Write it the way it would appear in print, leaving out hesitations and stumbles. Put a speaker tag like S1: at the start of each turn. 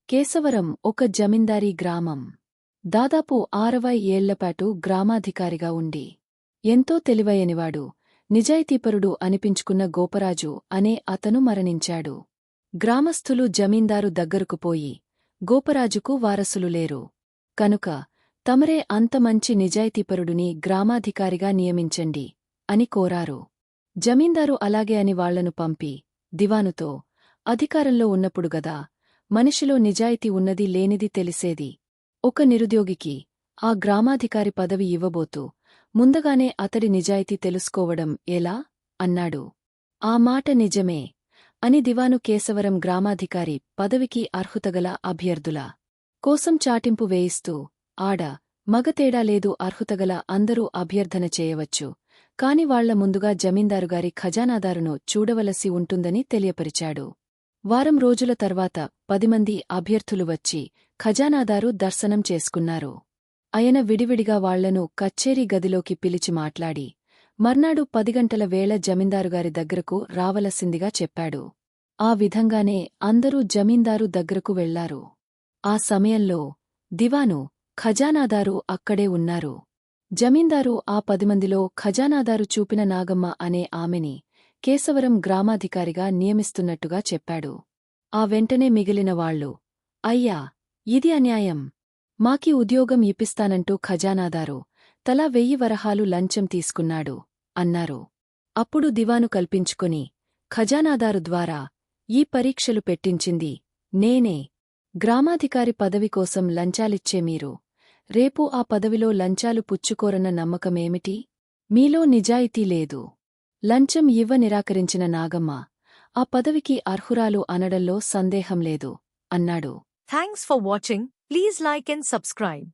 S1: కేశవరం ఒక జమీందారీ గ్రామం. దాదాపు 60 ఏళ్లపాటు గ్రామాధికారిగా ఉండి ఎంతో తెలివైనవాడు, నిజాయితీపరుడు అనిపించుకున్న గోపరాజు అనే అతను మరణించాడు. గ్రామస్థులు జమీందారు దగ్గరకు పోయి, గోపరాజుకు వారసులు లేరు కనుక తమరే అంత మంచి నిజాయితీపరుడుని గ్రామాధికారిగా నియమించండి అని కోరారు. జమీందారు అలాగే అని వాళ్లను పంపి, దివానుతో, అధికారంలో ఉన్నప్పుడు గదా మనిషిలో నిజాయితీ ఉన్నది లేనిది తెలిసేది. ఒక నిరుద్యోగికి ఆ గ్రామాధికారి పదవి ఇవ్వబోతూ ముందుగానే అతడి నిజాయితీ తెలుసుకోవడం ఎలా? అన్నాడు. ఆ మాట నిజమే అని దివాను కేశవరం గ్రామాధికారి పదవికి అర్హతగల అభ్యర్థుల కోసం చాటింపు వేయిస్తూ, ఆడ మగ తేడా లేదు, అర్హతగల అందరూ అభ్యర్థన చేయవచ్చు, కాని వాళ్ల ముందుగా జమీందారుగారి ఖజానాదారును చూడవలసి ఉంటుందని తెలియపరిచాడు. వారం రోజుల తర్వాత 10 మంది అభ్యర్థులు వచ్చి ఖజానాదారు దర్శనం చేసుకున్నారు. ఆయన విడివిడిగా వాళ్లను కచ్చేరీ గదిలోకి పిలిచి మాట్లాడి, మర్నాడు 10 గంటల వేళ జమీందారుగారి దగ్గరకు రావలసిందిగా చెప్పాడు. ఆ విధంగానే అందరూ జమీందారు దగ్గరకు వెళ్లారు. ఆ సమయంలో దివాను, ఖజానాదారు అక్కడే ఉన్నారు. జమీందారు ఆ 10 మందిలో ఖజానాదారు చూపిన నాగమ్మ అనే ఆమెని కేశవరం గ్రామాధికారిగా నియమిస్తున్నట్టుగా చెప్పాడు. ఆ వెంటనే మిగిలిన వాళ్లు, అయ్యా, ఇది అన్యాయం, మాకీ ఉద్యోగం ఇప్పిస్తానంటూ ఖజానాదారు తలా 1000 వరహాలు లంచం తీసుకున్నాడు అన్నారు. అప్పుడు దివాను కల్పించుకొని, ఖజానాదారు ద్వారా ఈ పరీక్షలు పెట్టించింది నేనే. గ్రామాధికారి పదవి కోసం లంచాలిచ్చే మీరు రేపు ఆ పదవిలో లంచాలు పుచ్చుకోరన్న నమ్మకమేమిటి? మీలో నిజాయితీ లేదు. లంచం ఇవ్వ నిరాకరించిన నాగమ్మ ఆ పదవికి అర్హురాలు అనడంలో సందేహం లేదు అన్నాడు.
S2: Thanks for watching. Please like and subscribe.